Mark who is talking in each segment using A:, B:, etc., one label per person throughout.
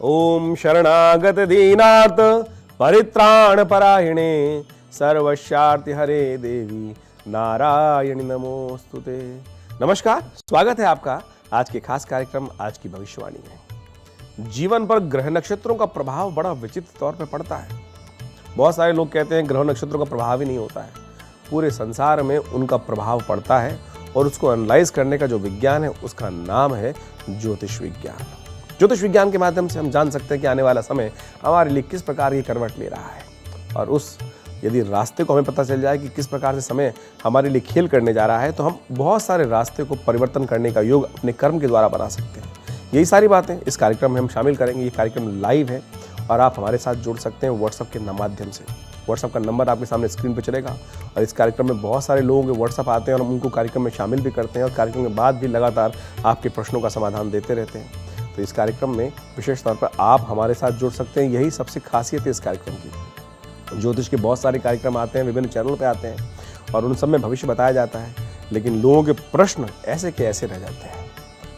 A: ओम शरणागत दीनार्थ परित्राण परायणे सर्वस्यार्ति हरे देवी नारायणी नमोस्तुते। नमस्कार, स्वागत है आपका आज के खास कार्यक्रम आज की भविष्यवाणी में। जीवन पर ग्रह नक्षत्रों का प्रभाव बड़ा विचित्र तौर पर पड़ता है। बहुत सारे लोग कहते हैं ग्रह नक्षत्रों का प्रभाव ही नहीं होता है। पूरे संसार में उनका प्रभाव पड़ता है और उसको एनालाइज करने का जो विज्ञान है उसका नाम है ज्योतिष विज्ञान। ज्योतिष विज्ञान के माध्यम से हम जान सकते हैं कि आने वाला समय हमारे लिए किस प्रकार की करवट ले रहा है, और उस यदि रास्ते को हमें पता चल जाए कि किस प्रकार से समय हमारे लिए खेल करने जा रहा है, तो हम बहुत सारे रास्ते को परिवर्तन करने का योग अपने कर्म के द्वारा बना सकते हैं। यही सारी बातें इस कार्यक्रम में हम शामिल करेंगे। ये कार्यक्रम लाइव है और आप हमारे साथ जुड़ सकते हैं व्हाट्सएप के माध्यम से। व्हाट्सएप का नंबर आपके सामने स्क्रीन पर चलेगा और इस कार्यक्रम में बहुत सारे लोगों के व्हाट्सएप आते हैं और हम उनको कार्यक्रम में शामिल भी करते हैं और कार्यक्रम के बाद भी लगातार आपके प्रश्नों का समाधान देते रहते हैं। तो इस कार्यक्रम में विशेष तौर पर आप हमारे साथ जुड़ सकते हैं। यही सबसे खासियत है इस कार्यक्रम की। ज्योतिष के बहुत सारे कार्यक्रम आते हैं, विभिन्न चैनल पे आते हैं और उन सब में भविष्य बताया जाता है, लेकिन लोगों के प्रश्न ऐसे के ऐसे रह जाते हैं।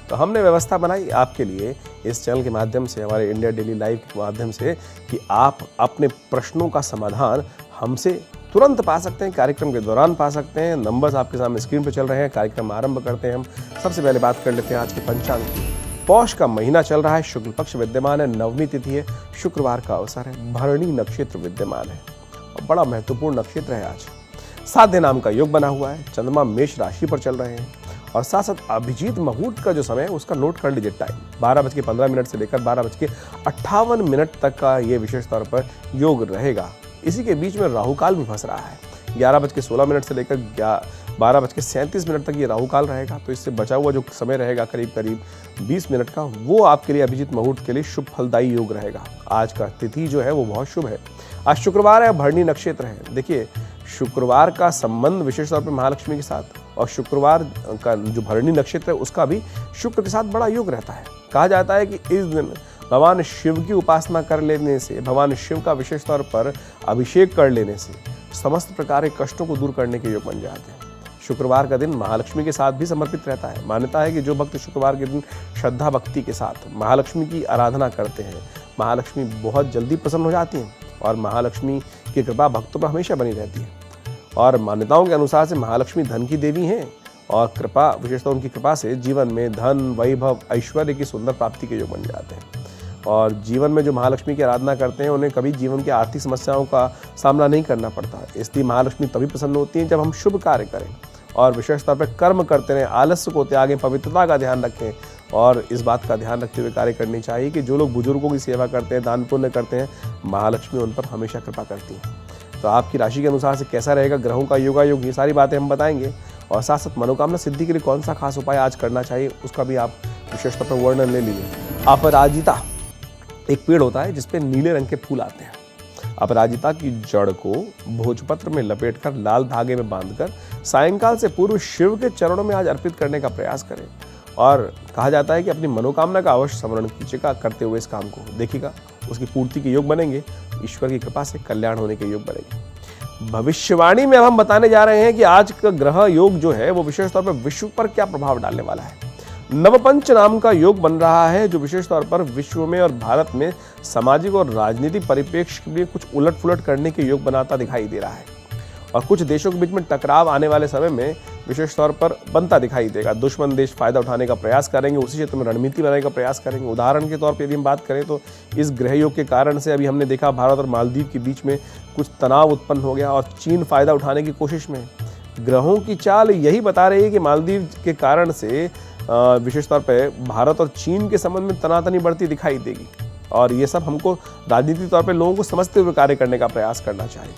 A: तो हमने व्यवस्था बनाई आपके लिए इस चैनल के माध्यम से, हमारे इंडिया डेली लाइव के माध्यम से, कि आप अपने प्रश्नों का समाधान हमसे तुरंत पा सकते हैं, कार्यक्रम के दौरान पा सकते हैं। नंबर्स आपके सामने स्क्रीन पर चल रहे हैं। कार्यक्रम आरंभ करते हैं हम। सबसे पहले बात कर लेते हैं आज के पंचांग की। पौष का महीना चल रहा है, शुक्ल पक्ष विद्यमान है, नवमी तिथि है, शुक्रवार का अवसर है, भरणी नक्षत्र विद्यमान है और बड़ा महत्वपूर्ण नक्षत्र है आज। साध्य नाम का योग बना हुआ है, चंद्रमा मेष राशि पर चल रहे हैं और साथ साथ अभिजीत मुहूर्त का जो समय है उसका नोट कर लीजिए। टाइम 12:15 से लेकर 12:58 तक का ये विशेष तौर पर योग रहेगा। इसी के बीच में राहु काल भी फंस रहा है। 11:16 से लेकर 12:37 तक ये राहु काल रहेगा। तो इससे बचा हुआ जो समय रहेगा करीब 20 मिनट का, वो आपके लिए अभिजीत मुहूर्त के लिए शुभ फलदायी योग रहेगा। आज का तिथि जो है वो बहुत शुभ है। आज शुक्रवार है, भरणी नक्षत्र है। देखिए, शुक्रवार का संबंध विशेष तौर पर महालक्ष्मी के साथ, और शुक्रवार का जो भरणी नक्षत्र है उसका भी शुक्र के साथ बड़ा योग रहता है। कहा जाता है कि इस दिन भगवान शिव की उपासना कर लेने से, भगवान शिव का विशेष तौर पर अभिषेक कर लेने से समस्त प्रकार के कष्टों को दूर करने के योग बन जाते हैं। शुक्रवार का दिन महालक्ष्मी के साथ भी समर्पित रहता है। मान्यता है कि जो भक्त शुक्रवार के दिन श्रद्धा भक्ति के साथ महालक्ष्मी की आराधना करते हैं, महालक्ष्मी बहुत जल्दी प्रसन्न हो जाती हैं और महालक्ष्मी की कृपा भक्तों पर हमेशा बनी रहती है। और मान्यताओं के अनुसार से महालक्ष्मी धन की देवी हैं और कृपा विशेषतः उनकी कृपा से जीवन में धन, वैभव, ऐश्वर्य की सुंदर प्राप्ति के योग बन जाते हैं। और जीवन में जो महालक्ष्मी की आराधना करते हैं उन्हें कभी जीवन की आर्थिक समस्याओं का सामना नहीं करना पड़ता है। इसलिए महालक्ष्मी तभी प्रसन्न होती हैं जब हम शुभ कार्य करें और विशेष तौर पर कर्म करते रहें, आलस्य को त्यागें, पवित्रता का ध्यान रखें। और इस बात का ध्यान रखते हुए कार्य करनी चाहिए कि जो लोग बुजुर्गों की सेवा करते हैं, दान पुण्य करते हैं, महालक्ष्मी उन पर हमेशा कृपा करती हैं। तो आपकी राशि के अनुसार से कैसा रहेगा ग्रहों का योगायोग, ये सारी बातें हम बताएंगे। और साथ साथ मनोकामना सिद्धि के लिए कौन सा खास उपाय आज करना चाहिए उसका भी आप विशेष तौर पर वर्णन ले लीजिए। अपराजिता एक पेड़ होता है जिसपे नीले रंग के फूल आते हैं। अपराजिता की जड़ को भोजपत्र में लपेटकर लाल धागे में बांधकर सायंकाल से पूर्व शिव के चरणों में आज अर्पित करने का प्रयास करें। और कहा जाता है कि अपनी मनोकामना का अवश्य स्मरण कीजिएगा। करते हुए इस काम को देखिएगा, उसकी पूर्ति के योग बनेंगे। ईश्वर की कृपा से कल्याण होने के योग बनेंगे। भविष्यवाणी में अब हम बताने जा रहे हैं कि आज का ग्रह योग जो है वो विशेष तौर पर विश्व पर क्या प्रभाव डालने वाला है। नवपंच नाम का योग बन रहा है जो विशेष तौर पर विश्व में और भारत में सामाजिक और राजनीतिक परिप्रेक्ष्य के लिए कुछ उलट पुलट करने के योग बनाता दिखाई दे रहा है और कुछ देशों के बीच में टकराव आने वाले समय में विशेष तौर पर बनता दिखाई देगा। दुश्मन देश फायदा उठाने का प्रयास करेंगे, उसी क्षेत्र में रणनीति बनाने का प्रयास करेंगे। उदाहरण के तौर पर यदि हम बात करें तो इस ग्रह योग के कारण से अभी हमने देखा भारत और मालदीव के बीच में कुछ तनाव उत्पन्न हो गया और चीन फायदा उठाने की कोशिश में। ग्रहों की चाल यही बता रही है कि मालदीव के कारण से विशेष तौर पर भारत और चीन के संबंध में तनातनी बढ़ती दिखाई देगी और ये सब हमको राजनीतिक तौर पर लोगों को समझते हुए कार्य करने का प्रयास करना चाहिए।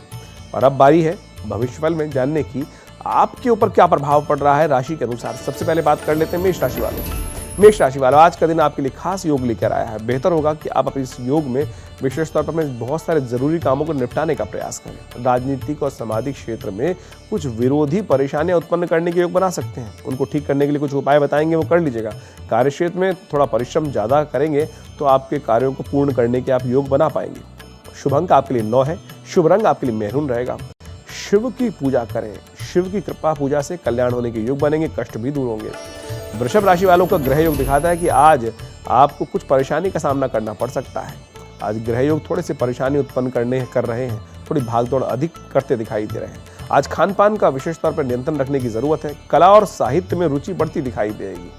A: और अब बारी है भविष्यफल में जानने की आपके ऊपर क्या प्रभाव पड़ रहा है राशि के अनुसार। सबसे पहले बात कर लेते हैं मेष राशि वालों। मेष राशि वालों, आज का दिन आपके लिए खास योग लेकर आया है। बेहतर होगा कि आप अपने इस योग में विशेष तौर पर बहुत सारे जरूरी कामों को निपटाने का प्रयास करें। राजनीतिक और सामाजिक क्षेत्र में कुछ विरोधी परेशानियां उत्पन्न करने के योग बना सकते हैं। उनको ठीक करने के लिए कुछ उपाय बताएंगे, वो कर लीजिएगा। कार्यक्षेत्र में थोड़ा परिश्रम ज़्यादा करेंगे तो आपके कार्यों को पूर्ण करने के आप योग बना पाएंगे। शुभ अंक आपके लिए 9 है। शुभ रंग आपके लिए मैरून रहेगा। शिव की पूजा करें, शिव की कृपा पूजा से कल्याण होने के योग बनेंगे, कष्ट भी दूर होंगे। वृषभ राशि वालों का ग्रह योग दिखाता है कि आज आपको कुछ परेशानी का सामना करना पड़ सकता है। आज ग्रह योग थोड़े से परेशानी उत्पन्न कर रहे हैं, थोड़ी भागदौड़ अधिक करते दिखाई दे रहे हैं। आज खान पान का विशेष तौर पर नियंत्रण रखने की जरूरत है। कला और साहित्य में रुचि बढ़ती दिखाई देगी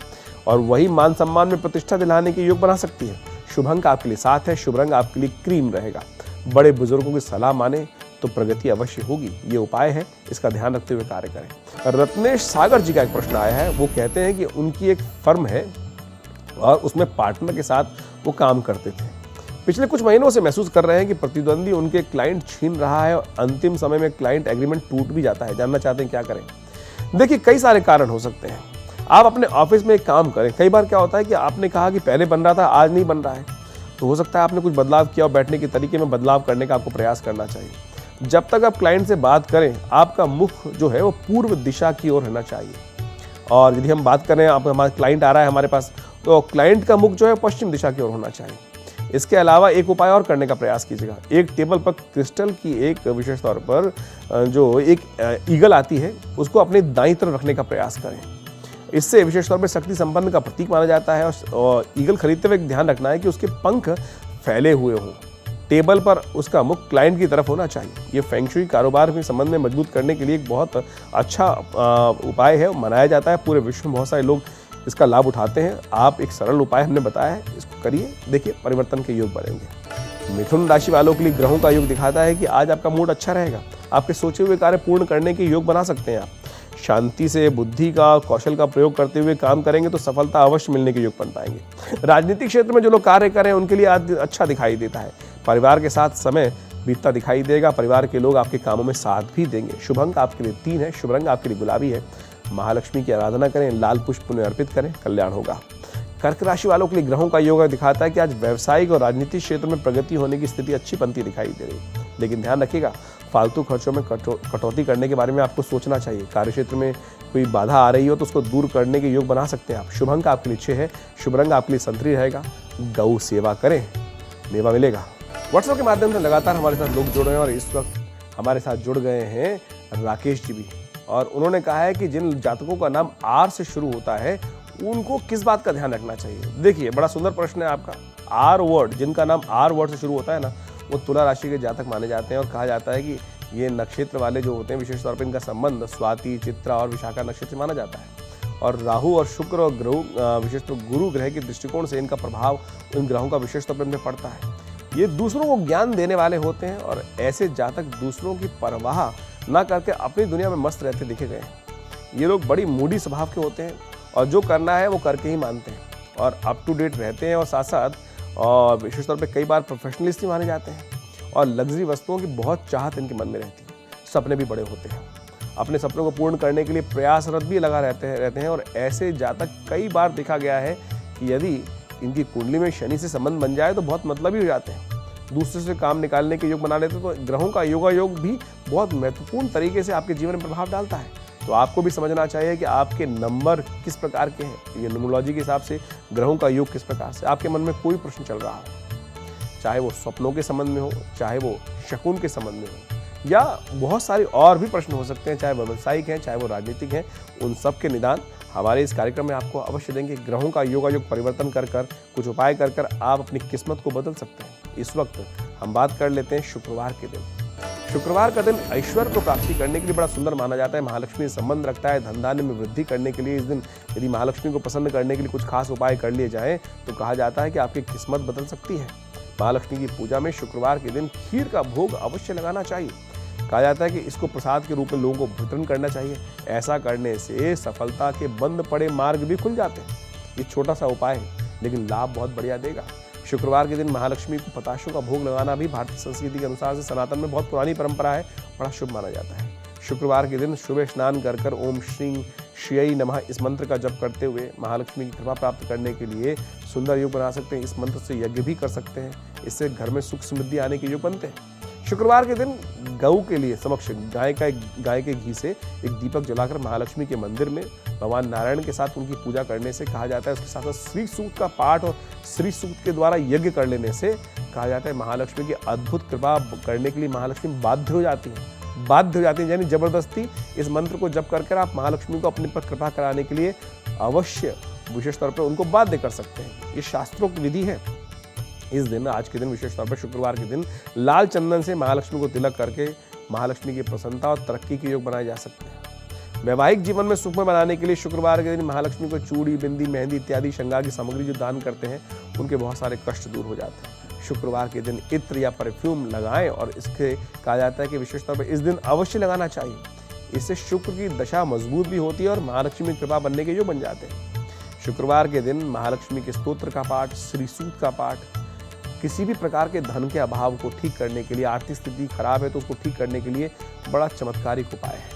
A: और वही मान सम्मान में प्रतिष्ठा दिलाने के योग बना सकती है। शुभ अंक आपके लिए 7 है, शुभ रंग आपके लिए क्रीम रहेगा। बड़े बुजुर्गों की सलाह माने तो प्रगति अवश्य होगी, ये उपाय है, इसका ध्यान रखते हुए कार्य करें। रत्नेश सागर जी का एक प्रश्न आया है, वो कहते हैं कि उनकी एक फर्म है और उसमें पार्टनर के साथ वो काम करते थे। पिछले कुछ महीनों से महसूस कर रहे हैं कि प्रतिद्वंदी उनके क्लाइंट छीन रहा है और अंतिम समय में क्लाइंट एग्रीमेंट टूट भी जाता है। जानना चाहते हैं क्या करें? देखिए, कई सारे कारण हो सकते हैं। आप अपने ऑफिस में एक काम करें। कई बार क्या होता है कि आपने कहा कि पहले बन रहा था, आज नहीं बन रहा है, तो हो सकता है आपने कुछ बदलाव किया और बैठने के तरीके में बदलाव करने का आपको प्रयास करना चाहिए। जब तक आप क्लाइंट से बात करें, आपका मुख जो है वो पूर्व दिशा की ओर रहना चाहिए। और यदि हम बात करें, आप हमारा क्लाइंट आ रहा है हमारे पास, तो क्लाइंट का मुख जो है पश्चिम दिशा की ओर होना चाहिए। इसके अलावा एक उपाय और करने का प्रयास कीजिएगा। एक टेबल पर क्रिस्टल की एक विशेष तौर पर जो एक ईगल आती है, उसको अपने दाईं तरफ रखने का प्रयास करें। इससे विशेष तौर पर शक्ति संपन्न का प्रतीक माना जाता है। और ईगल खरीदते हुए ध्यान रखना है कि उसके पंख फैले हुए हों। टेबल पर उसका मुख क्लाइंट की तरफ होना चाहिए। ये फेंग शुई कारोबार के संबंध में मजबूत करने के लिए एक बहुत अच्छा उपाय है, मनाया जाता है। पूरे विश्व में बहुत सारे लोग इसका लाभ उठाते हैं। आप एक सरल उपाय हमने बताया है, इसको करिए, देखिए परिवर्तन के योग बढ़ेंगे। मिथुन राशि वालों के लिए ग्रहों का योग दिखाता है कि आज आपका मूड अच्छा रहेगा। आपके सोचे हुए कार्य पूर्ण करने के योग बना सकते हैं आप। शांति से बुद्धि का, कौशल का प्रयोग करते हुए काम करेंगे तो सफलता अवश्य मिलने के योग बन पाएंगे। राजनीतिक क्षेत्र में जो लोग कार्य कर रहे हैं उनके लिए आज अच्छा दिखाई देता है। परिवार के साथ समय बीतता दिखाई देगा। परिवार के लोग आपके कामों में साथ भी देंगे। शुभ अंक आपके लिए 3 है, शुभ रंग आपके लिए गुलाबी है। महालक्ष्मी की आराधना करें, लाल पुष्प उन्हें अर्पित करें, कल्याण होगा। कर्क राशि वालों के लिए ग्रहों का योग दिखाता है कि आज व्यवसायिक और राजनीतिक क्षेत्र में प्रगति होने की स्थिति अच्छी बनती दिखाई दे रही है। लेकिन ध्यान रखिएगा, फालतू खर्चों में कटौती करने के बारे में आपको सोचना चाहिए। कार्य क्षेत्र में कोई बाधा आ रही हो तो उसको दूर करने के योग बना सकते हैं आप। शुभ अंक आपके लिए 6 है, शुभ रंग आपके लिए संतरी रहेगा। गौ सेवा करें, मेवा मिलेगा। व्हाट्सएप के माध्यम से लगातार हमारे साथ लोग जुड़ रहे हैं और इस वक्त हमारे साथ जुड़ गए हैं राकेश जी भी। और उन्होंने कहा है कि जिन जातकों का नाम आर से शुरू होता है उनको किस बात का ध्यान रखना चाहिए। देखिए, बड़ा सुंदर प्रश्न है आपका। आर वर्ड, जिनका नाम आर वर्ड से शुरू होता है ना, वो तुला राशि के जातक माने जाते हैं। और कहा जाता है कि ये नक्षत्र वाले जो होते हैं, विशेष तौर पर इनका संबंध स्वाति, चित्रा और विशाखा नक्षत्र से माना जाता है। और राहु और शुक्र और ग्रह, विशेष तौर गुरु ग्रह के दृष्टिकोण से इनका प्रभाव इन ग्रहों का विशेष तौर पर इनमें पड़ता है। ये दूसरों को ज्ञान देने वाले होते हैं और ऐसे जातक दूसरों की परवाह ना करके अपनी दुनिया में मस्त रहते देखे गए हैं। ये लोग बड़ी मूडी स्वभाव के होते हैं और जो करना है वो करके ही मानते हैं और अप टू डेट रहते हैं। और साथ साथ और विशेष तौर पे कई बार प्रोफेशनलिस्ट ही माने जाते हैं और लग्जरी वस्तुओं की बहुत चाहत इनके मन में रहती है। सपने भी बड़े होते हैं, अपने सपनों को पूर्ण करने के लिए प्रयासरत भी लगा रहते हैं। और ऐसे जातक कई बार देखा गया है कि यदि इनकी कुंडली में शनि से संबंध बन जाए तो बहुत मतलबी हो जाते हैं, दूसरे से काम निकालने के योग बना लेते हैं। तो ग्रहों का योग भी बहुत महत्वपूर्ण तरीके से आपके जीवन में प्रभाव डालता है। तो आपको भी समझना चाहिए कि आपके नंबर किस प्रकार के हैं। ये न्यूमरोलॉजी के हिसाब से ग्रहों का योग किस प्रकार से आपके मन में कोई प्रश्न चल रहा हो, चाहे वो स्वप्नों के संबंध में हो, चाहे वो शकुन के संबंध में हो, या बहुत सारे और भी प्रश्न हो सकते हैं, चाहे व्यावसायिक हैं, चाहे वो राजनीतिक हैं, उन सब के निदान हमारे इस कार्यक्रम में आपको अवश्य देंगे। ग्रहों का योग परिवर्तन कर कुछ उपाय कर आप अपनी किस्मत को बदल सकते हैं। इस वक्त हम बात कर लेते हैं शुक्रवार के दिन। शुक्रवार का दिन ऐश्वर्य को प्राप्ति करने के लिए बड़ा सुंदर माना जाता है। महालक्ष्मी से संबंध रखता है। धन में वृद्धि करने के लिए इस दिन यदि महालक्ष्मी को प्रसन्न करने के लिए कुछ खास उपाय कर लिए जाएं तो कहा जाता है कि आपकी किस्मत बदल सकती है। महालक्ष्मी की पूजा में शुक्रवार के दिन खीर का भोग अवश्य लगाना चाहिए। कहा जाता है कि इसको प्रसाद के रूप में लोगों को वितरण करना चाहिए। ऐसा करने से सफलता के बंद पड़े मार्ग भी खुल जाते हैं। ये छोटा सा उपाय है लेकिन लाभ बहुत बढ़िया देगा। शुक्रवार के दिन महालक्ष्मी को पताशों का भोग लगाना भी भारतीय संस्कृति के अनुसार से सनातन में बहुत पुरानी परंपरा है, बड़ा शुभ माना जाता है। शुक्रवार के दिन सुबह स्नान कर ओम श्री श्रियै नमः इस मंत्र का जप करते हुए महालक्ष्मी की कृपा प्राप्त करने के लिए सुंदर योग बना सकते हैं। इस मंत्र से यज्ञ भी कर सकते हैं, इससे घर में सुख समृद्धि आने के योग बनते हैं। शुक्रवार के दिन गऊ के लिए समक्ष गाय के घी से एक दीपक जलाकर महालक्ष्मी के मंदिर में भगवान नारायण के साथ उनकी पूजा करने से कहा जाता है, उसके साथ साथ श्री सूक्त का पाठ और श्री सूक्त के द्वारा यज्ञ कर लेने से कहा जाता है महालक्ष्मी की अद्भुत कृपा करने के लिए महालक्ष्मी बाध्य हो जाती है। यानी जबरदस्ती इस मंत्र को जप कर आप महालक्ष्मी को अपने पर कृपा कराने के लिए अवश्य विशेष तौर पर उनको बाध्य कर सकते हैं। ये शास्त्रोक्त विधि है। इस दिन, आज के दिन, विशेष तौर पर शुक्रवार के दिन लाल चंदन से महालक्ष्मी को तिलक करके महालक्ष्मी की प्रसन्नता और तरक्की के योग बनाए जा सकते हैं। वैवाहिक जीवन में सुखमय बनाने के लिए शुक्रवार के दिन महालक्ष्मी को चूड़ी, बिंदी, मेहंदी इत्यादि श्रृंगार की सामग्री जो दान करते हैं उनके बहुत सारे कष्ट दूर हो जाते हैं। शुक्रवार के दिन इत्र या परफ्यूम लगाएं और इसके कहा जाता है कि विशेष तौर पर इस दिन अवश्य लगाना चाहिए। इससे शुक्र की दशा मजबूत भी होती है और महालक्ष्मी की कृपा बनने के योग बन जाते हैं। शुक्रवार के दिन महालक्ष्मी के स्तोत्र का पाठ, श्री सूक्त का पाठ किसी भी प्रकार के धन के अभाव को ठीक करने के लिए, आर्थिक स्थिति खराब है तो उसको ठीक करने के लिए बड़ा चमत्कारिक उपाय है।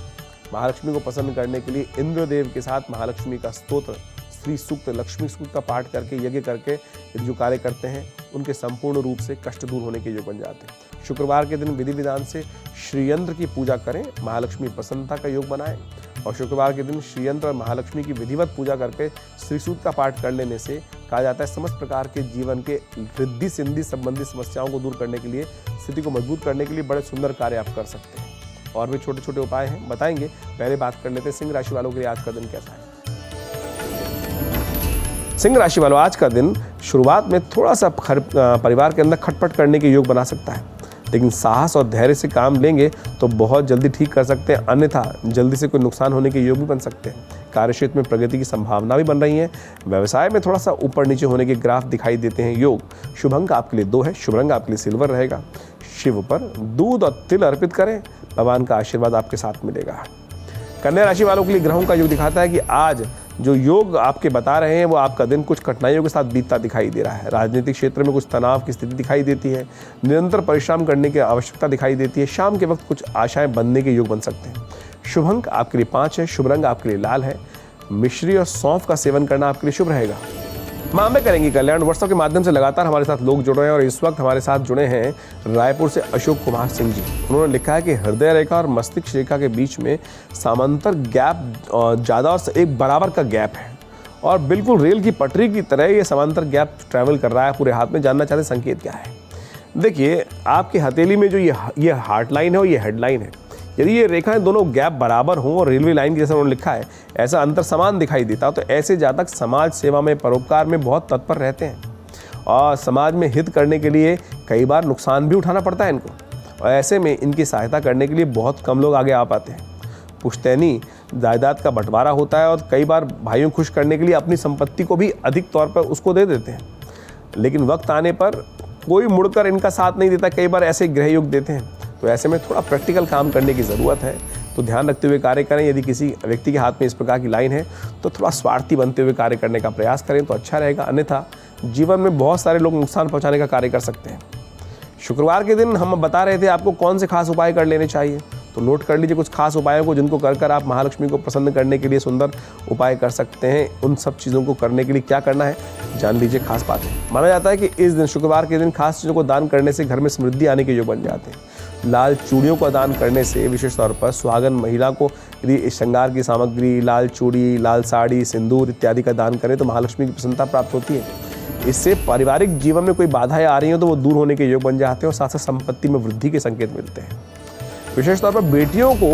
A: महालक्ष्मी को प्रसन्न करने के लिए इंद्रदेव के साथ महालक्ष्मी का स्तोत्र, श्री सूक्त, लक्ष्मी सूक्त का पाठ करके, यज्ञ करके जो कार्य करते हैं उनके संपूर्ण रूप से कष्ट दूर होने के योग बन जाते हैं। शुक्रवार के दिन विधि विधान से श्रीयंत्र की पूजा करें, महालक्ष्मी प्रसन्नता का योग बनाएं। और शुक्रवार के दिन श्रीयंत्र और महालक्ष्मी की विधिवत पूजा करके श्री सूक्त का पाठ कर लेने से कहा जाता है समस्त प्रकार के जीवन के रिद्धि सिद्धि संबंधी समस्याओं को दूर करने के लिए, स्थिति को मजबूत करने के लिए बड़े सुंदर कार्य आप कर सकते हैं। और भी छोटे छोटे उपाय हैं, बताएंगे। पहले बात कर लेते हैं सिंह राशि वालों के लिए आज का दिन कैसा है। सिंह राशि वालों, आज का दिन शुरुआत में थोड़ा सा परिवार के अंदर खटपट करने के योग बना सकता है, लेकिन साहस और धैर्य से काम लेंगे तो बहुत जल्दी ठीक कर सकते हैं, अन्यथा जल्दी से कोई नुकसान होने के योग भी बन सकते हैं। कार्यक्षेत्र में प्रगति की संभावना भी बन रही है। व्यवसाय में थोड़ा सा ऊपर नीचे होने के ग्राफ दिखाई देते हैं योग। शुभ अंक आपके लिए 2 है, शुभ रंग आपके लिए सिल्वर रहेगा। शिव पर दूध और तिल अर्पित करें, भगवान का आशीर्वाद आपके साथ मिलेगा। कन्या राशि वालों के लिए ग्रहों का योग दिखाता है कि आज जो योग आपके बता रहे हैं वो आपका दिन कुछ कठिनाइयों के साथ बीतता दिखाई दे रहा है। राजनीतिक क्षेत्र में कुछ तनाव की स्थिति दिखाई देती है, निरंतर परिश्रम करने की आवश्यकता दिखाई देती है। शाम के वक्त कुछ आशाएं बनने के योग बन सकते हैं। शुभ अंक आपके लिए 5 है, शुभ रंग आपके लिए लाल है। मिश्री और सौंफ का सेवन करना आपके लिए शुभ रहेगा। माँ में करेंगे कल्याण। व्हाट्सएप के माध्यम से लगातार हमारे साथ लोग जुड़ रहे हैं और इस वक्त हमारे साथ जुड़े हैं रायपुर से अशोक कुमार सिंह जी। उन्होंने लिखा है कि हृदय रेखा और मस्तिष्क रेखा के बीच में समांतर गैप ज़्यादा और एक बराबर का गैप है और बिल्कुल रेल की पटरी की तरह ये समांतर गैप ट्रैवल कर रहा है पूरे हाथ में। जानना चाहते संकेत क्या है? देखिए, आपकी हथेली में जो ये हार्ट लाइन है और ये हेडलाइन है, यदि ये रेखाएं दोनों गैप बराबर हों और रेलवे लाइन की जैसा उन्होंने लिखा है ऐसा अंतर समान दिखाई देता तो ऐसे जातक समाज सेवा में, परोपकार में बहुत तत्पर रहते हैं और समाज में हित करने के लिए कई बार नुकसान भी उठाना पड़ता है इनको, और ऐसे में इनकी सहायता करने के लिए बहुत कम लोग आगे आ पाते हैं। पुश्तैनी जायदाद का बंटवारा होता है और कई बार भाइयों खुश करने के लिए अपनी संपत्ति को भी अधिक तौर पर उसको दे देते हैं, लेकिन वक्त आने पर कोई मुड़कर इनका साथ नहीं देता। कई बार ऐसे ग्रह योग देते हैं, तो ऐसे में थोड़ा प्रैक्टिकल काम करने की ज़रूरत है, तो ध्यान रखते हुए कार्य करें। यदि किसी व्यक्ति के हाथ में इस प्रकार की लाइन है तो थोड़ा स्वार्थी बनते हुए कार्य करने का प्रयास करें तो अच्छा रहेगा, अन्यथा जीवन में बहुत सारे लोग नुकसान पहुंचाने का कार्य कर सकते हैं। शुक्रवार के दिन हम बता रहे थे आपको कौन से खास उपाय कर लेने चाहिए, तो नोट कर लीजिए कुछ खास उपायों को जिनको कर आप महालक्ष्मी को प्रसन्न करने के लिए सुंदर उपाय कर सकते हैं। उन सब चीज़ों को करने के लिए क्या करना है जान लीजिए। खास बात है, माना जाता है कि इस दिन शुक्रवार के दिन खास चीज़ों को दान करने से घर में समृद्धि आने के योग बन जाते हैं। लाल चूड़ियों का दान करने से विशेष तौर पर सुहागन महिला को यदि श्रृंगार की सामग्री, लाल चूड़ी, लाल साड़ी, सिंदूर इत्यादि का दान करें तो महालक्ष्मी की प्रसन्नता प्राप्त होती है। इससे पारिवारिक जीवन में कोई बाधाएं आ रही हो तो वो दूर होने के योग बन जाते हैं और साथ साथ संपत्ति में वृद्धि के संकेत मिलते हैं। विशेष तौर पर बेटियों को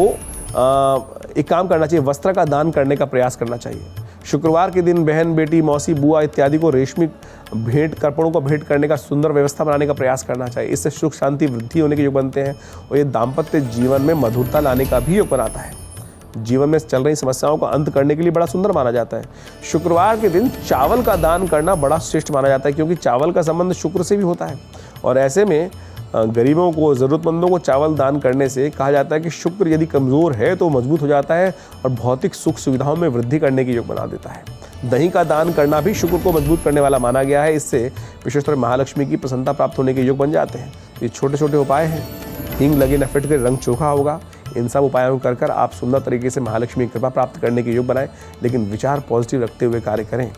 A: एक काम करना चाहिए, वस्त्र का दान करने का प्रयास करना चाहिए। शुक्रवार के दिन बहन, बेटी, मौसी, बुआ इत्यादि को रेशमी भेंट, कर्पणों को भेंट करने का सुंदर व्यवस्था बनाने का प्रयास करना चाहिए। इससे सुख शांति वृद्धि होने के योग बनते हैं और ये दाम्पत्य जीवन में मधुरता लाने का भी योग बनाता है। जीवन में चल रही समस्याओं का अंत करने के लिए बड़ा सुंदर माना जाता है। शुक्रवार के दिन चावल का दान करना बड़ा श्रेष्ठ माना जाता है, क्योंकि चावल का संबंध शुक्र से भी होता है और ऐसे में गरीबों को, ज़रूरतमंदों को चावल दान करने से कहा जाता है कि शुक्र यदि कमज़ोर है तो मजबूत हो जाता है और भौतिक सुख सुविधाओं में वृद्धि करने के योग बना देता है। दही का दान करना भी शुक्र को मजबूत करने वाला माना गया है। इससे विशेषकर महालक्ष्मी की प्रसन्नता प्राप्त होने के योग बन जाते हैं। ये छोटे छोटे उपाय हैं। हींग लगे न फिट के रंग चोखा होगा। इन सब उपायों को कर आप सुंदर तरीके से महालक्ष्मी की कृपा प्राप्त करने के योग बनाएं, लेकिन विचार पॉजिटिव रखते हुए कार्य करें।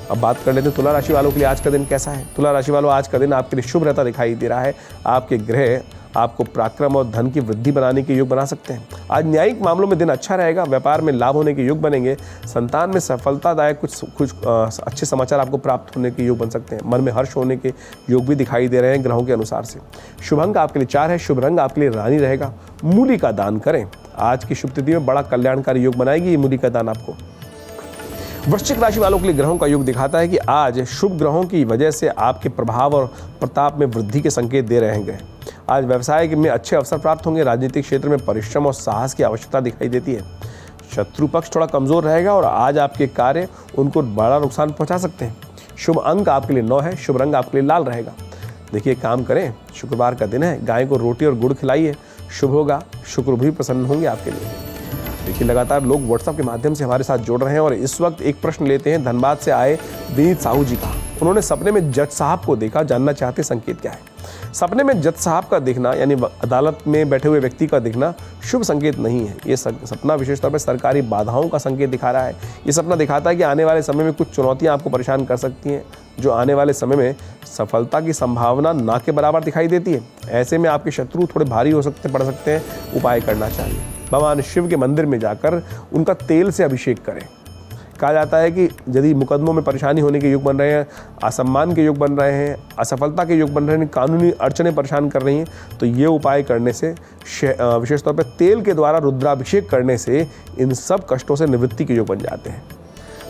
A: अब बात कर लेते हैं तुला राशि वालों के लिए आज का दिन कैसा है। तुला राशि वालों, आज का दिन आपके लिए शुभ रहता दिखाई दे रहा है। आपके ग्रह आपको पराक्रम और धन की वृद्धि बनाने के योग बना सकते हैं। आज न्यायिक मामलों में दिन अच्छा रहेगा। व्यापार में लाभ होने के योग बनेंगे। संतान में सफलतादायक कुछ अच्छे समाचार आपको प्राप्त होने के योग बन सकते हैं। मन में हर्ष होने के योग भी दिखाई दे रहे हैं ग्रहों के अनुसार से। शुभ अंक आपके लिए 4 है। शुभ रंग आपके लिए रानी रहेगा। मूली का दान करें। आज की शुभ तिथि में बड़ा कल्याणकारी योग बनाएगी ये मूली का दान आपको। वृश्चिक राशि वालों के लिए ग्रहों का योग दिखाता है कि आज शुभ ग्रहों की वजह से आपके प्रभाव और प्रताप में वृद्धि के संकेत दे रहे हैं। आज व्यवसाय में अच्छे अवसर प्राप्त होंगे। राजनीतिक क्षेत्र में परिश्रम और साहस की आवश्यकता दिखाई देती है। शत्रु पक्ष थोड़ा कमजोर रहेगा और आज आपके कार्य उनको बड़ा नुकसान पहुंचा सकते हैं। शुभ अंक आपके लिए 9 है। शुभ रंग आपके लिए लाल रहेगा। देखिए, काम करें, शुक्रवार का दिन है, गाय को रोटी और गुड़ खिलाइए, शुभ होगा। शुक्र भी प्रसन्न होंगे आपके लिए। देखिए, लगातार लोग व्हाट्सएप के माध्यम से हमारे साथ जुड़ रहे हैं और इस वक्त एक प्रश्न लेते हैं धनबाद से आए विनीत साहू जी का। उन्होंने सपने में जज साहब को देखा, जानना चाहते संकेत क्या है। सपने में जज साहब का दिखना यानी अदालत में बैठे हुए व्यक्ति का दिखना शुभ संकेत नहीं है। ये सपना विशेष तौर पर सरकारी बाधाओं का संकेत दिखा रहा है। ये सपना दिखाता है कि आने वाले समय में कुछ चुनौतियां आपको परेशान कर सकती हैं, जो आने वाले समय में सफलता की संभावना ना के बराबर दिखाई देती है। ऐसे में आपके शत्रु थोड़े भारी पड़ सकते हैं। उपाय करना चाहिए, भगवान शिव के मंदिर में जाकर उनका तेल से अभिषेक करें। कहा जाता है कि यदि मुकदमों में परेशानी होने के योग बन रहे हैं, असम्मान के योग बन रहे हैं, असफलता के योग बन रहे हैं, कानूनी अड़चनें परेशान कर रही हैं, तो ये उपाय करने से विशेष तौर पर तेल के द्वारा रुद्राभिषेक करने से इन सब कष्टों से निवृत्ति के योग बन जाते हैं।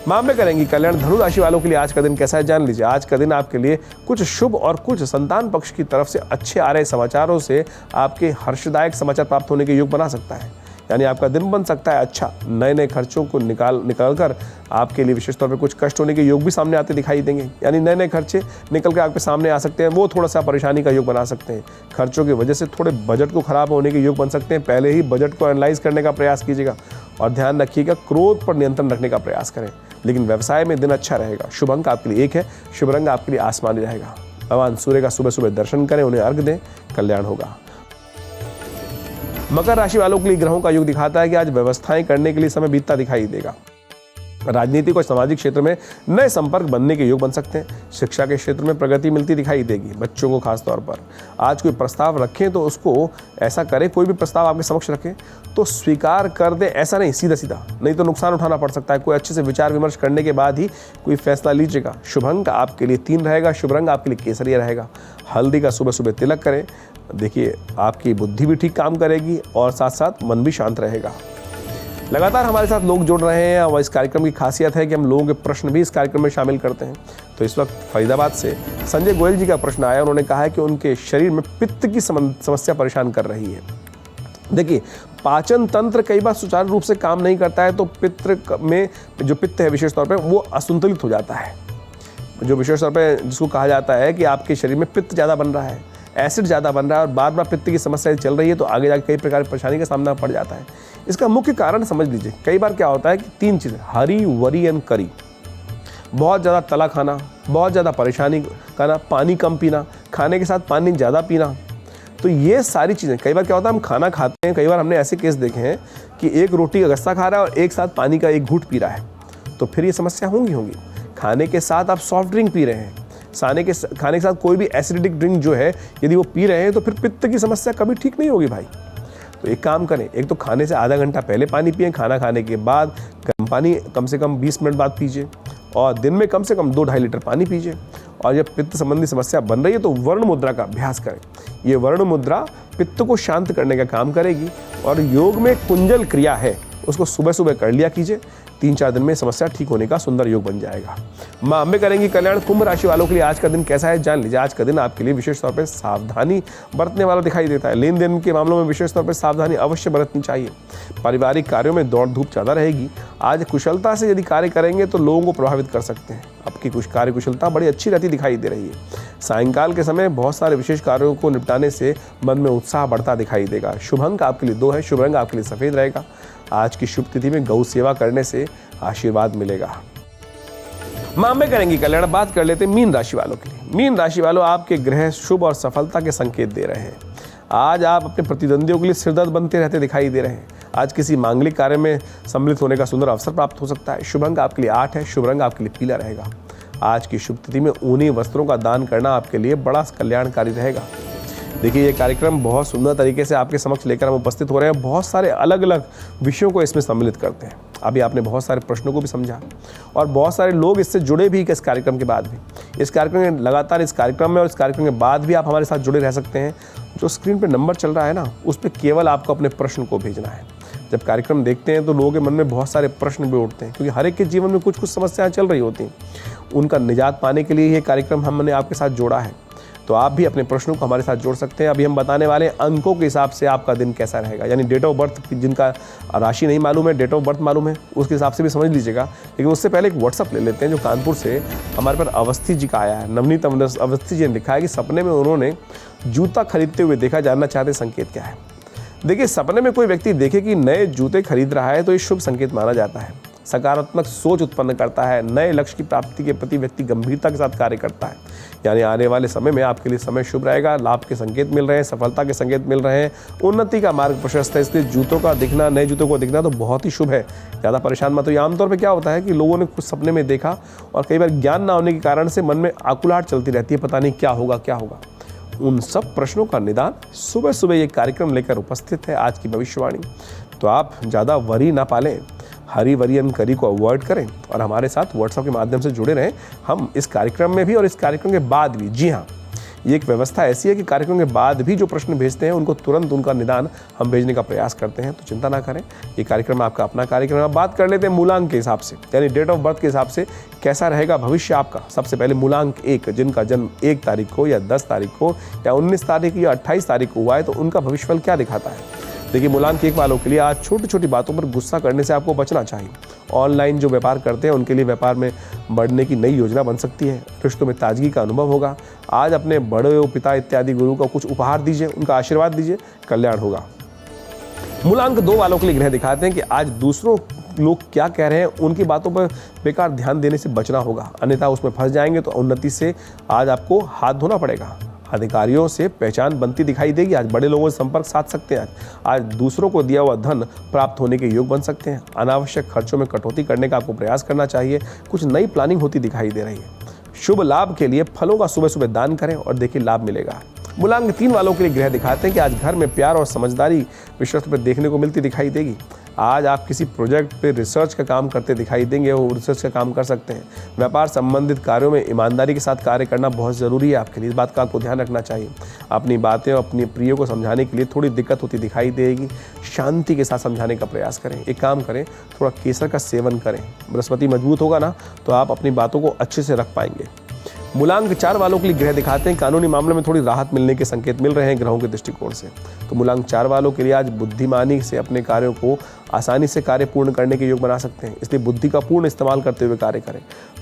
A: मामले करेंगी कल्याण। धनु राशि वालों के लिए आज का दिन कैसा है, जान लीजिए। आज का दिन आपके लिए कुछ शुभ और कुछ संतान पक्ष की तरफ से अच्छे आ रहे समाचारों से आपके हर्षदायक समाचार प्राप्त होने के योग बना सकता है। यानी आपका दिन बन सकता है अच्छा। नए नए खर्चों को निकाल कर आपके लिए विशेष तौर पे कुछ कष्ट होने के योग भी सामने आते दिखाई देंगे। यानी नए नए खर्चे निकल कर आपके सामने आ सकते हैं, वो थोड़ा सा परेशानी का योग बना सकते हैं। खर्चों की वजह से थोड़े बजट को खराब होने के योग बन सकते हैं। पहले ही बजट को एनालाइज करने का प्रयास कीजिएगा और ध्यान रखिएगा क्रोध पर नियंत्रण रखने का प्रयास करें। लेकिन व्यवसाय में दिन अच्छा रहेगा। शुभ अंक आपके लिए 1 है। शुभ रंग आपके लिए आसमानी रहेगा। भगवान सूर्य का सुबह सुबह दर्शन करें, उन्हें अर्घ दें, कल्याण होगा। मकर राशि वालों के लिए ग्रहों का योग दिखाता है कि आज व्यवस्थाएं करने के लिए समय बीतता दिखाई देगा। राजनीतिक और सामाजिक क्षेत्र में नए संपर्क बनने के योग बन सकते हैं। शिक्षा के क्षेत्र में प्रगति मिलती दिखाई देगी। बच्चों को खास तौर पर आज कोई प्रस्ताव रखें तो उसको ऐसा करें, कोई भी प्रस्ताव आपके समक्ष रखें तो स्वीकार कर दें, ऐसा नहीं सीधा सीधा, नहीं तो नुकसान उठाना पड़ सकता है। कोई अच्छे से विचार विमर्श करने के बाद ही कोई फैसला लीजिएगा। शुभ अंक आपके लिए 3 रहेगा। शुभ रंग आपके लिए केसरिया रहेगा। हल्दी का सुबह सुबह तिलक करें। देखिए, आपकी बुद्धि भी ठीक काम करेगी और साथ साथ मन भी शांत रहेगा। लगातार हमारे साथ लोग जुड़ रहे हैं और इस कार्यक्रम की खासियत है कि हम लोगों के प्रश्न भी इस कार्यक्रम में शामिल करते हैं। तो इस वक्त फरीदाबाद से संजय गोयल जी का प्रश्न आया। उन्होंने कहा है कि उनके शरीर में पित्त की समस्या परेशान कर रही है। देखिए, पाचन तंत्र कई बार सुचारू रूप से काम नहीं करता है तो पित्त में जो पित्त है विशेष तौर पर वो असंतुलित हो जाता है। जो विशेष तौर पर जिसको कहा जाता है कि आपके शरीर में पित्त ज़्यादा बन रहा है, एसिड ज़्यादा बन रहा है और बार बार पित्त की समस्या चल रही है तो आगे जाकर कई प्रकार की परेशानी का सामना पड़ जाता है। इसका मुख्य कारण समझ लीजिए। कई बार क्या होता है कि 3 चीज़ें, हरी, वरी एंड करी, बहुत ज़्यादा तला खाना, बहुत ज़्यादा परेशानी खाना, पानी कम पीना, खाने के साथ पानी ज़्यादा पीना, तो ये सारी चीज़ें। कई बार क्या होता है हम खाना खाते हैं, कई बार हमने ऐसे केस देखे हैं कि एक रोटी का गस्सा खा रहा है और एक साथ पानी का एक घूंट पी रहा है, तो फिर ये समस्या होंगी। खाने के साथ आप सॉफ्ट ड्रिंक पी रहे हैं, खाने के साथ कोई भी एसिडिक ड्रिंक जो है यदि वो पी रहे हैं तो फिर पित्त की समस्या कभी ठीक नहीं होगी भाई। तो एक काम करें, एक तो खाने से आधा घंटा पहले पानी पिएं, खाना खाने के बाद गर्म पानी कम से कम 20 मिनट बाद पीजिए और दिन में कम से कम 2-2.5 लीटर पानी पीजिए। और जब पित्त संबंधी समस्या बन रही है तो वर्ण मुद्रा का अभ्यास करें। ये वर्ण मुद्रा पित्त को शांत करने का काम करेगी और योग में कुंजल क्रिया है, उसको सुबह सुबह कर लिया कीजिए। 3-4 दिन में समस्या ठीक होने का सुंदर योग बन जाएगा। माँ अम्बे करेंगी कल्याण। कुंभ राशि वालों के लिए आज का दिन कैसा है, जान लीजिए। आज का दिन आपके लिए विशेष तौर पर सावधानी बरतने वाला दिखाई देता है। लेन देन के मामलों में विशेष तौर पर सावधानी अवश्य बरतनी चाहिए। पारिवारिक कार्यों में दौड़ धूप ज़्यादा रहेगी। आज कुशलता से यदि कार्य करेंगे तो लोगों को प्रभावित कर सकते हैं। आपकी कुछ कार्य कुशलता बड़ी अच्छी रहती दिखाई दे रही है। सायंकाल के समय बहुत सारे विशेष कार्यों को निपटाने से मन में उत्साह बढ़ता दिखाई देगा। शुभ अंक आपके लिए 2 है। शुभ रंग आपके लिए सफ़ेद रहेगा। आज की शुभ तिथि में गौ सेवा करने से आशीर्वाद मिलेगा। माँ अम्बे करेंगी कल्याण। बात कर लेते हैं मीन राशि वालों के लिए। मीन राशि वालों, आपके ग्रह शुभ और सफलता के संकेत दे रहे हैं। आज आप अपने प्रतिद्वंदियों के लिए सिरदर्द बनते रहते दिखाई दे रहे हैं। आज किसी मांगलिक कार्य में सम्मिलित होने का सुंदर अवसर प्राप्त हो सकता है। शुभ अंक आपके लिए 8 है। शुभ रंग आपके लिए पीला रहेगा। आज की शुभ तिथि में ऊनी वस्त्रों का दान करना आपके लिए बड़ा कल्याणकारी रहेगा। देखिए, ये कार्यक्रम बहुत सुंदर तरीके से आपके समक्ष लेकर हम उपस्थित हो रहे हैं। बहुत सारे अलग अलग विषयों को इसमें सम्मिलित करते हैं। अभी आपने बहुत सारे प्रश्नों को भी समझा और बहुत सारे लोग इससे जुड़े भी इस कार्यक्रम के बाद भी। इस कार्यक्रम में लगातार इस कार्यक्रम में और इस कार्यक्रम के बाद भी आप हमारे साथ जुड़े रह सकते हैं। जो स्क्रीन पर नंबर चल रहा है ना, उस पर केवल आपको अपने प्रश्न को भेजना है। जब कार्यक्रम देखते हैं तो लोगों के मन में बहुत सारे प्रश्न भी उठते हैं, क्योंकि हर एक के जीवन में कुछ कुछ समस्याएं चल रही होती हैं। उनका निजात पाने के लिए ये कार्यक्रम हमने आपके साथ जोड़ा है। तो आप भी अपने प्रश्नों को हमारे साथ जोड़ सकते हैं। अभी हम बताने वाले अंकों के हिसाब से आपका दिन कैसा रहेगा, यानी डेट ऑफ बर्थ, जिनका राशि नहीं मालूम है, डेट ऑफ बर्थ मालूम है, उसके हिसाब से भी समझ लीजिएगा। लेकिन उससे पहले एक व्हाट्सअप ले लेते हैं जो कानपुर से हमारे पर अवस्थी जी का आया है। नवनीत अवस्थी जी ने लिखा है कि सपने में उन्होंने जूता खरीदते हुए देखा, जानना चाहते संकेत क्या है। देखिए, सपने में कोई व्यक्ति देखे कि नए जूते खरीद रहा है तो ये शुभ संकेत माना जाता है, सकारात्मक सोच उत्पन्न करता है, नए लक्ष्य की प्राप्ति के प्रति व्यक्ति गंभीरता के साथ कार्य करता है। यानी आने वाले समय में आपके लिए समय शुभ रहेगा, लाभ के संकेत मिल रहे हैं, सफलता के संकेत मिल रहे हैं, उन्नति का मार्ग प्रशस्त है। इसलिए जूतों का दिखना, नए जूतों को दिखना तो बहुत ही शुभ है। ज़्यादा परेशान मत होइए। आमतौर पर क्या होता है कि लोगों ने कुछ सपने में देखा और कई बार ज्ञान ना होने के कारण से मन में आकुलाहट चलती रहती है, पता नहीं क्या होगा क्या होगा। उन सब प्रश्नों का निदान सुबह सुबह ये कार्यक्रम लेकर उपस्थित है आज की भविष्यवाणी। तो आप ज़्यादा वरी ना पालें, हरी वरियन करी को अवॉइड करें और हमारे साथ व्हाट्सएप के माध्यम से जुड़े रहें। हम इस कार्यक्रम में भी और इस कार्यक्रम के बाद भी, जी हाँ, ये एक व्यवस्था ऐसी है कि कार्यक्रम के बाद भी जो प्रश्न भेजते हैं उनको तुरंत उनका निदान हम भेजने का प्रयास करते हैं। तो चिंता ना करें, ये कार्यक्रम आपका अपना कार्यक्रम है। अब बात कर लेते हैं मूलांक के हिसाब से, यानी डेट ऑफ बर्थ के हिसाब से कैसा रहेगा भविष्य आपका। सबसे पहले मूलांक 1, जिनका जन्म 1 तारीख को या 10 तारीख को या 19 तारीख या 28 तारीख को हुआ है, तो उनका भविष्यफल क्या दिखाता है। देखिए, मूलांक 1 वालों के लिए आज छोटी छोटी बातों पर गुस्सा करने से आपको बचना चाहिए। ऑनलाइन जो व्यापार करते हैं उनके लिए व्यापार में बढ़ने की नई योजना बन सकती है। रिश्तों में ताजगी का अनुभव होगा। आज अपने बड़े पिता इत्यादि गुरु को कुछ उपहार दीजिए, उनका आशीर्वाद दीजिए, कल्याण होगा। मूलांक 2 वालों के लिए ग्रह दिखाते हैं कि आज दूसरों लोग क्या कह रहे हैं उनकी बातों पर बेकार ध्यान देने से बचना होगा, अन्यथा उसमें फंस जाएंगे तो उन्नति से आज आपको हाथ धोना पड़ेगा। अधिकारियों से पहचान बनती दिखाई देगी। आज बड़े लोगों से संपर्क साध सकते हैं। आज दूसरों को दिया हुआ धन प्राप्त होने के योग बन सकते हैं। अनावश्यक खर्चों में कटौती करने का आपको प्रयास करना चाहिए। कुछ नई प्लानिंग होती दिखाई दे रही है। शुभ लाभ के लिए फलों का सुबह सुबह दान करें और देखिए लाभ मिलेगा। मूलांक 3 वालों के लिए ग्रह दिखाते हैं कि आज घर में प्यार और समझदारी विश्वस्त पर देखने को मिलती दिखाई देगी। आज आप किसी प्रोजेक्ट पे रिसर्च का काम करते दिखाई देंगे और रिसर्च का काम कर सकते हैं। व्यापार संबंधित कार्यों में ईमानदारी के साथ कार्य करना बहुत ज़रूरी है आपके लिए, इस बात का आपको ध्यान रखना चाहिए। अपनी बातें और अपने प्रिय को समझाने के लिए थोड़ी दिक्कत होती दिखाई देगी। शांति के साथ समझाने का प्रयास करें। एक काम करें, थोड़ा केसर का सेवन करें। बृहस्पति मजबूत होगा ना तो आप अपनी बातों को अच्छे से रख पाएंगे। मूलांक 4 वालों के लिए ग्रह दिखाते हैं कानूनी मामलों में थोड़ी राहत मिलने के संकेत मिल रहे हैं ग्रहों के दृष्टिकोण से। तो मूलांक 4 वालों के लिए आज बुद्धिमानी से अपने कार्यों को आसानी से कार्य पूर्ण करने के योग बना सकते हैं, इसलिए बुद्धि का पूर्ण इस्तेमाल करते हुए कार्य करें।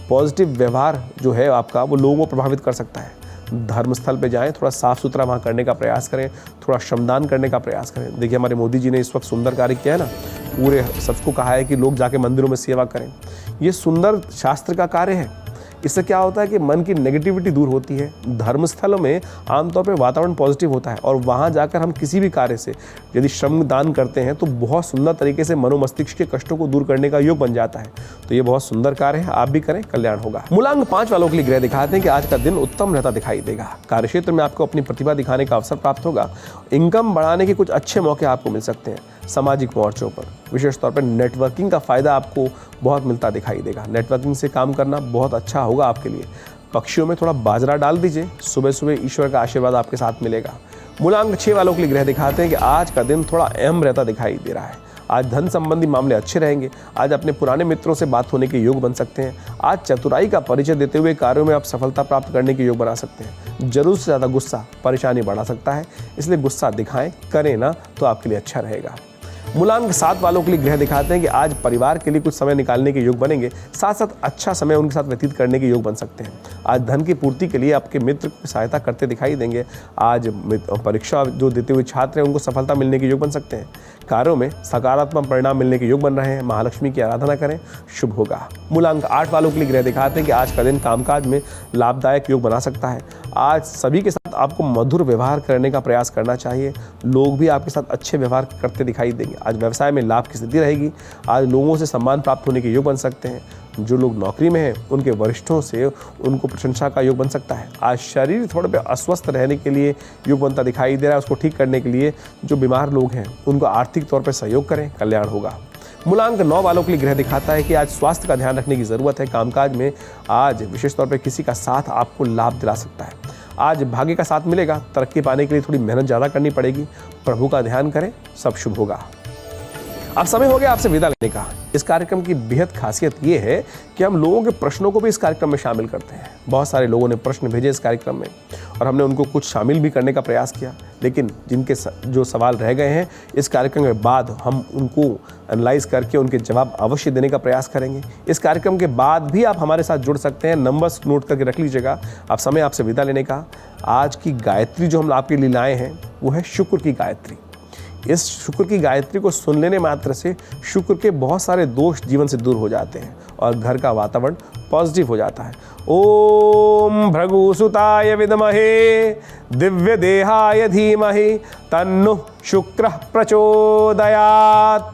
A: पॉजिटिव व्यवहार जो है आपका वो लोगों को प्रभावित कर सकता है। धर्मस्थल पे जाएं, थोड़ा साफ सुथरा वहाँ करने का प्रयास करें, थोड़ा श्रमदान करने का प्रयास करें। देखिए, हमारे मोदी जी ने इस वक्त सुंदर कार्य किया है ना, पूरे सबको कहा है कि लोग जाके मंदिरों में सेवा करें। ये सुंदर शास्त्र का कार्य है। इससे क्या होता है कि मन की नेगेटिविटी दूर होती है। धर्मस्थलों में आमतौर पर वातावरण पॉजिटिव होता है और वहाँ जाकर हम किसी भी कार्य से यदि श्रम दान करते हैं तो बहुत सुंदर तरीके से मनोमस्तिष्क के कष्टों को दूर करने का योग बन जाता है। तो ये बहुत सुंदर कार्य है, आप भी करें, कल्याण होगा। मूलांक 5 वालों के लिए ग्रह दिखाते हैं कि आज का दिन उत्तम रहता दिखाई देगा। कार्यक्षेत्र में आपको अपनी प्रतिभा दिखाने का अवसर प्राप्त होगा। इनकम बढ़ाने के कुछ अच्छे मौके आपको मिल सकते हैं। सामाजिक मोर्चों पर विशेष तौर पर नेटवर्किंग का फायदा आपको बहुत मिलता दिखाई देगा। नेटवर्किंग से काम करना बहुत अच्छा होगा आपके लिए। पक्षियों में थोड़ा बाजरा डाल दीजिए, सुबह सुबह ईश्वर का आशीर्वाद आपके साथ मिलेगा। मूलांक 6 वालों के लिए ग्रह दिखाते हैं कि आज का दिन थोड़ा अहम रहता दिखाई दे रहा है। आज धन संबंधी मामले अच्छे रहेंगे। आज अपने पुराने मित्रों से बात होने के योग बन सकते हैं। आज चतुराई का परिचय देते हुए कार्यों में आप सफलता प्राप्त करने के योग बना सकते हैं। जरूर से ज़्यादा गुस्सा परेशानी बढ़ा सकता है, इसलिए गुस्सा दिखाएं, करें ना तो आपके लिए अच्छा रहेगा। मूलांक 7 वालों के लिए ग्रह दिखाते हैं कि आज परिवार के लिए कुछ समय निकालने के योग बनेंगे, साथ साथ अच्छा समय उनके साथ व्यतीत करने के योग बन सकते हैं। आज धन की पूर्ति के लिए आपके मित्र की सहायता करते दिखाई देंगे। आज परीक्षा जो देते हुए छात्र हैं उनको सफलता मिलने के योग बन सकते हैं। कार्यों में सकारात्मक परिणाम मिलने के योग बन रहे हैं। महालक्ष्मी की आराधना करें, शुभ होगा। मूलांक 8 वालों के लिए ग्रह दिखाते हैं कि आज का दिन कामकाज में लाभदायक योग बना सकता है। आज सभी के साथ आपको मधुर व्यवहार करने का प्रयास करना चाहिए। लोग भी आपके साथ अच्छे व्यवहार करते दिखाई देंगे। आज व्यवसाय में लाभ की स्थिति रहेगी। आज लोगों से सम्मान प्राप्त होने के योग बन सकते हैं। जो लोग नौकरी में हैं उनके वरिष्ठों से उनको प्रशंसा का योग बन सकता है। आज शरीर थोड़े पे अस्वस्थ रहने के लिए योग बनता दिखाई दे रहा है। उसको ठीक करने के लिए जो बीमार लोग हैं उनको आर्थिक तौर पर सहयोग करें, कल्याण होगा। मूलांक 9 वालों के लिए ग्रह दिखाता है कि आज स्वास्थ्य का ध्यान रखने की ज़रूरत है। कामकाज में आज विशेष तौर पर किसी का साथ आपको लाभ दिला सकता है। आज भाग्य का साथ मिलेगा। तरक्की पाने के लिए थोड़ी मेहनत ज़्यादा करनी पड़ेगी। प्रभु का ध्यान करें, सब शुभ होगा। अब समय हो गया आपसे विदा लेने का। इस कार्यक्रम की बेहद खासियत ये है कि हम लोगों के प्रश्नों को भी इस कार्यक्रम में शामिल करते हैं। बहुत सारे लोगों ने प्रश्न भेजे इस कार्यक्रम में और हमने उनको कुछ शामिल भी करने का प्रयास किया, लेकिन जिनके जो सवाल रह गए हैं इस कार्यक्रम के बाद हम उनको एनालाइज करके उनके जवाब अवश्य देने का प्रयास करेंगे। इस कार्यक्रम के बाद भी आप हमारे साथ जुड़ सकते हैं, नंबर्स नोट करके रख लीजिएगा। अब समय आपसे विदा लेने का। आज की गायत्री जो हम आपके लिए लाए हैं वो है शुक्र की गायत्री। इस शुक्र की गायत्री को सुन लेने मात्र से शुक्र के बहुत सारे दोष जीवन से दूर हो जाते हैं और घर का वातावरण पॉजिटिव हो जाता है। ओम भृगुसुताय विद्महे दिव्य देहाय धीमहि तन्नो शुक्रः प्रचोदयात्।